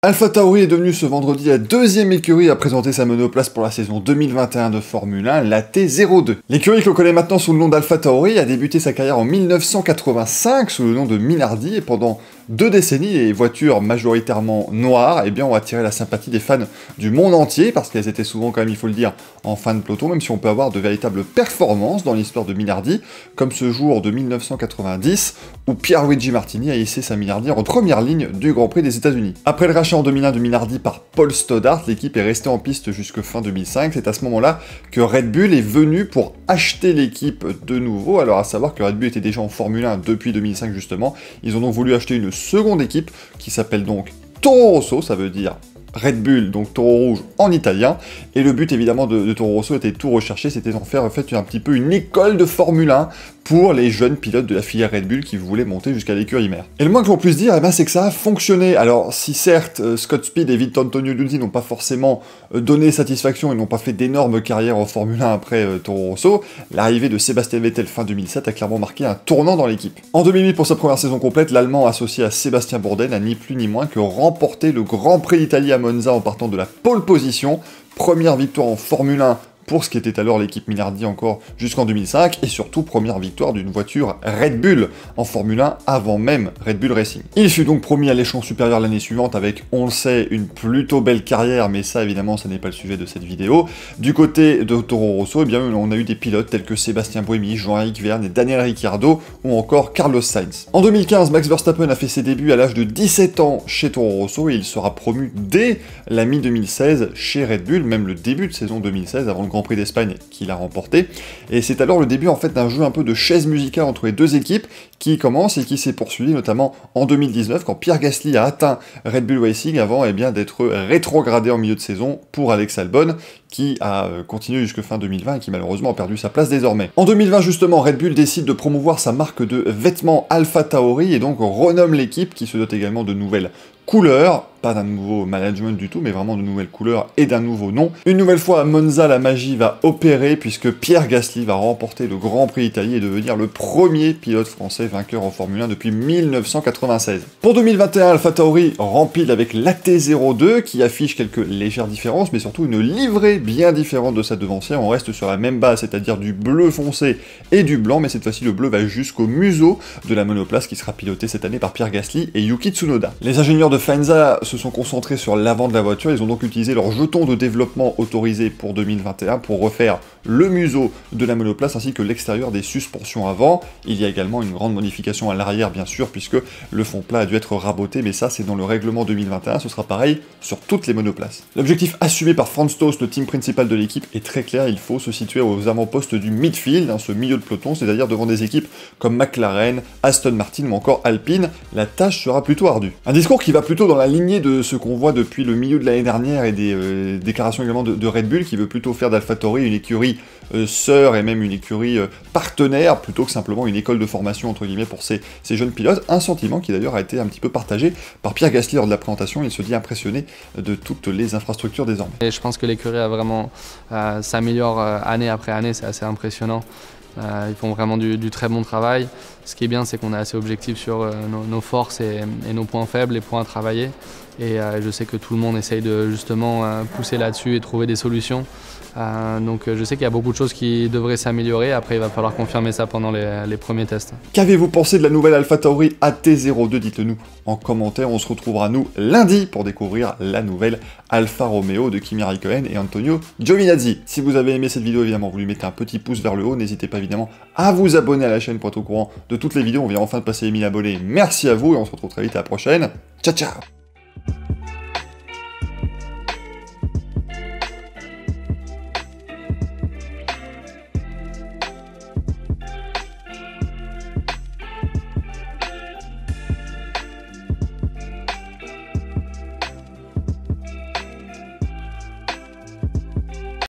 AlphaTauri est devenu ce vendredi la deuxième écurie à présenter sa monoplace pour la saison 2021 de Formule 1, la T02. L'écurie que l'on connaît maintenant sous le nom d'AlphaTauri a débuté sa carrière en 1985 sous le nom de Minardi et pendant 2 décennies, les voitures majoritairement noires ont attiré la sympathie des fans du monde entier parce qu'elles étaient souvent quand même, il faut le dire, en fin de peloton, même si on peut avoir de véritables performances dans l'histoire de Minardi, comme ce jour de 1990 où Pierluigi Martini a hissé sa Minardi en première ligne du Grand Prix des États-Unis. Après le rachat en 2001 de Minardi par Paul Stoddart, l'équipe est restée en piste jusque fin 2005. C'est à ce moment-là que Red Bull est venu pour acheter l'équipe de nouveau. Alors à savoir que Red Bull était déjà en Formule 1 depuis 2005 justement. Ils ont donc voulu acheter une seconde équipe qui s'appelle donc Toro Rosso, ça veut dire Red Bull, donc Taureau Rouge en italien, et le but évidemment de Toro Rosso était tout recherché, c'était d'en faire en fait un petit peu une école de Formule 1 pour les jeunes pilotes de la filière Red Bull qui voulaient monter jusqu'à l'écurie mère. Et le moins que l'on puisse dire, c'est que ça a fonctionné. Alors si certes, Scott Speed et Vittorio Antonio n'ont pas forcément donné satisfaction et n'ont pas fait d'énormes carrières en Formule 1 après Toro Rosso, l'arrivée de Sébastien Vettel fin 2007 a clairement marqué un tournant dans l'équipe. En 2008, pour sa première saison complète, l'Allemand associé à Sébastien Bourdais n'a ni plus ni moins que remporté le Grand Prix d'Italie à Monza en partant de la pole position, première victoire en Formule 1 pour ce qui était alors l'équipe Minardi encore jusqu'en 2005, et surtout première victoire d'une voiture Red Bull en Formule 1 avant même Red Bull Racing. Il fut donc promis à l'échelon supérieur l'année suivante avec, on le sait, une plutôt belle carrière, mais ça évidemment ça n'est pas le sujet de cette vidéo. Du côté de Toro Rosso, on a eu des pilotes tels que Sébastien Buemi, Jean-Éric Vergne et Daniel Ricciardo, ou encore Carlos Sainz. En 2015, Max Verstappen a fait ses débuts à l'âge de 17 ans chez Toro Rosso, et il sera promu dès la mi-2016 chez Red Bull, même le début de saison 2016, avant le Grand Prix d'Espagne qu'il a remporté, et c'est alors le début en fait d'un jeu un peu de chaise musicale entre les deux équipes qui commence et qui s'est poursuivi notamment en 2019 quand Pierre Gasly a atteint Red Bull Racing avant d'être rétrogradé en milieu de saison pour Alex Albon qui a continué jusque fin 2020 et qui malheureusement a perdu sa place désormais. En 2020 justement, Red Bull décide de promouvoir sa marque de vêtements AlphaTauri et donc renomme l'équipe qui se dote également de nouvelles couleurs, pas d'un nouveau management du tout, mais vraiment de nouvelles couleurs et d'un nouveau nom. Une nouvelle fois à Monza, la magie va opérer puisque Pierre Gasly va remporter le Grand Prix d'Italie et devenir le premier pilote français vainqueur en Formule 1 depuis 1996. Pour 2021, AlphaTauri rempile avec la T02 qui affiche quelques légères différences, mais surtout une livrée bien différente de sa devancière. On reste sur la même base, c'est-à-dire du bleu foncé et du blanc, mais cette fois-ci le bleu va jusqu'au museau de la monoplace qui sera pilotée cette année par Pierre Gasly et Yuki Tsunoda. Les ingénieurs de Faenza se sont concentrés sur l'avant de la voiture, ils ont donc utilisé leur jeton de développement autorisé pour 2021 pour refaire le museau de la monoplace ainsi que l'extérieur des suspensions avant. Il y a également une grande modification à l'arrière bien sûr puisque le fond plat a dû être raboté, mais ça c'est dans le règlement 2021, ce sera pareil sur toutes les monoplaces. L'objectif assumé par Franz Tost, le team principal de l'équipe, est très clair, il faut se situer aux avant-postes du midfield, ce milieu de peloton, c'est-à-dire devant des équipes comme McLaren, Aston Martin ou encore Alpine. La tâche sera plutôt ardue. Un discours qui va plutôt dans la lignée de ce qu'on voit depuis le milieu de l'année dernière et des déclarations également de Red Bull qui veut plutôt faire d'AlphaTauri une écurie sœur et même une écurie partenaire plutôt que simplement une école de formation entre guillemets pour ces jeunes pilotes. Un sentiment qui d'ailleurs a été un petit peu partagé par Pierre Gasly lors de la présentation. Il se dit impressionné de toutes les infrastructures désormais. Et je pense que l'écurie a vraiment s'améliore année après année, c'est assez impressionnant. Ils font vraiment du très bon travail. Ce qui est bien, c'est qu'on est assez objectif sur nos forces et nos points faibles, les points à travailler. Et je sais que tout le monde essaye de justement pousser là-dessus et trouver des solutions. Donc je sais qu'il y a beaucoup de choses qui devraient s'améliorer. Après, il va falloir confirmer ça pendant les premiers tests. Qu'avez-vous pensé de la nouvelle AlphaTauri AT02? Dites-le nous en commentaire. On se retrouvera nous lundi pour découvrir la nouvelle Alfa Romeo de Kimi Räikkönen et Antonio Giovinazzi. Si vous avez aimé cette vidéo, évidemment, vous lui mettez un petit pouce vers le haut. N'hésitez pas évidemment à vous abonner à la chaîne pour être au courant de toutes les vidéos. On vient enfin de passer les 1000 abonnés. Merci à vous et on se retrouve très vite à la prochaine. Ciao ciao.